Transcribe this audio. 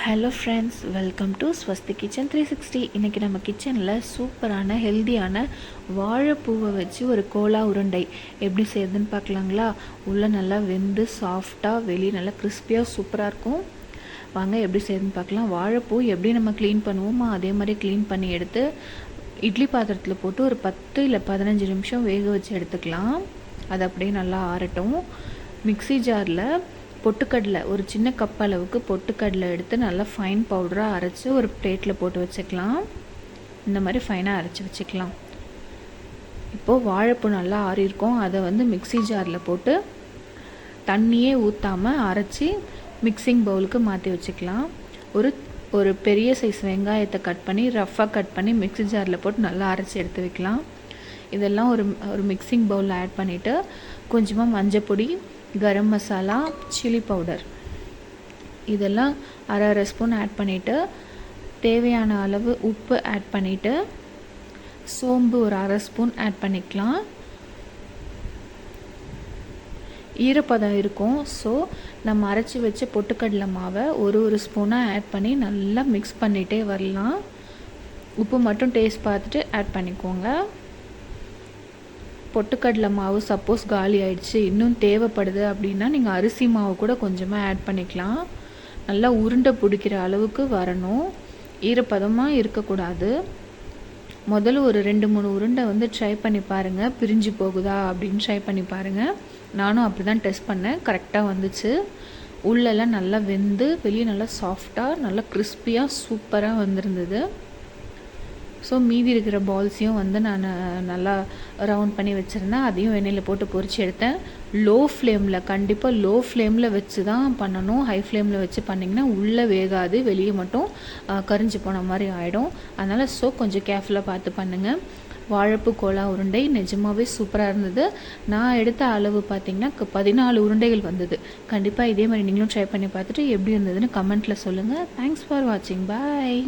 Hello friends, welcome to Swasti kitchen 360. இன்றைக்கி நம்ம கிச்சனில் சூப்பரான ஹெல்த்தியான வாழைப்பூவை வச்சு ஒரு கோலா உருண்டை எப்படி செய்யுதுன்னு பார்க்கலாங்களா. உள்ளே நல்லா வெந்து சாஃப்டாக, வெளியே நல்லா கிறிஸ்பியாக சூப்பராக இருக்கும். வாங்க எப்படி செய்யுதுன்னு பார்க்கலாம். வாழைப்பூ எப்படி நம்ம க்ளீன் பண்ணுவோமோ அதே மாதிரி க்ளீன் பண்ணி எடுத்து இட்லி பாத்திரத்தில் போட்டு ஒரு 10 இல்லை 15 நிமிஷம் வேக வச்சு எடுத்துக்கலாம். அது அப்படியே நல்லா ஆறட்டும். மிக்ஸி ஜாரில் பொட்டுக்கடலை ஒரு சின்ன கப் அளவுக்கு பொட்டுக்கடலை எடுத்து நல்லா ஃபைன் பவுடராக அரைச்சி ஒரு பிளேட்டில் போட்டு வச்சுக்கலாம். இந்த மாதிரி ஃபைனாக அரைச்சி வச்சுக்கலாம். இப்போது வாழைப்பூ நல்லா ஆறியிருக்கும். அதை மிக்ஸி ஜாரில் போட்டு தண்ணியே ஊற்றாமல் அரைச்சி மிக்சிங் பவுலுக்கு மாற்றி வச்சுக்கலாம். ஒரு பெரிய சைஸ் வெங்காயத்தை கட் பண்ணி ரஃப்பாக கட் பண்ணி மிக்ஸி ஜாரில் போட்டு நல்லா அரைச்சி எடுத்து வைக்கலாம். இதெல்லாம் ஒரு மிக்சிங் பவுலில் ஆட் பண்ணிவிட்டு கொஞ்சமாக மஞ்சப்பொடி, கரம் மசாலா, சில்லி பவுடர் இதெல்லாம் அரை ஸ்பூன் ஆட் பண்ணிவிட்டு தேவையான அளவு உப்பு ஆட் பண்ணிவிட்டு சோம்பு ஒரு அரை ஸ்பூன் ஆட் பண்ணிக்கலாம். ஈரப்பதம் இருக்கும். ஸோ நம்ம அரைச்சி வச்ச பொட்டுக்கடலை மாவை ஒரு ஸ்பூனாக ஆட் பண்ணி நல்லா மிக்ஸ் பண்ணிகிட்டே வரலாம். உப்பு மட்டும் டேஸ்ட் பார்த்துட்டு ஆட் பண்ணிக்கோங்க. பொட்டுக்கடலை மாவு சப்போஸ் காலி ஆயிடுச்சு, இன்னும் தேவைப்படுது அப்படின்னா நீங்கள் அரிசி மாவு கூட கொஞ்சமாக ஆட் பண்ணிக்கலாம். நல்லா உருண்டை பிடிக்கிற அளவுக்கு வரணும். ஈரப்பதமாக இருக்கக்கூடாது. முதல்ல ஒரு 2-3 உருண்டை ட்ரை பண்ணி பாருங்கள். பிரிஞ்சு போகுதா அப்படின்னு ட்ரை பண்ணி பாருங்கள். நானும் அப்படி தான் டெஸ்ட் பண்ணேன். கரெக்டாக வந்துச்சு. உள்ளெல்லாம் நல்லா வெந்து வெளியே நல்லா சாஃப்டாக நல்லா கிறிஸ்பியாக சூப்பராக வந்திருந்தது. ஸோ மீதி இருக்கிற பால்ஸையும் நான் நல்லா ரவுண்ட் பண்ணி வச்சுருந்தேன். அதையும் எண்ணெயில் போட்டு பொரிச்சு எடுத்தேன். கண்டிப்பாக லோ ஃப்ளேமில் வச்சு தான் பண்ணணும். ஹை ஃப்ளேமில் வச்சு பண்ணிங்கன்னா உள்ளே வேகாது, வெளியே மட்டும் கரிஞ்சு போன மாதிரி ஆகிடும். அதனால் கொஞ்சம் கேர்ஃபுல்லாக பார்த்து பண்ணுங்கள். வாழைப்பூ கோலா உருண்டை நிஜமாகவே சூப்பராக இருந்தது. நான் எடுத்த அளவு பார்த்திங்கன்னா 14 உருண்டைகள் வந்தது. கண்டிப்பாக இதே மாதிரி நீங்களும் ட்ரை பண்ணி பார்த்துட்டு எப்படி இருந்ததுன்னு கமெண்ட்டில் சொல்லுங்கள். தேங்க்ஸ் ஃபார் வாட்சிங். பாய்.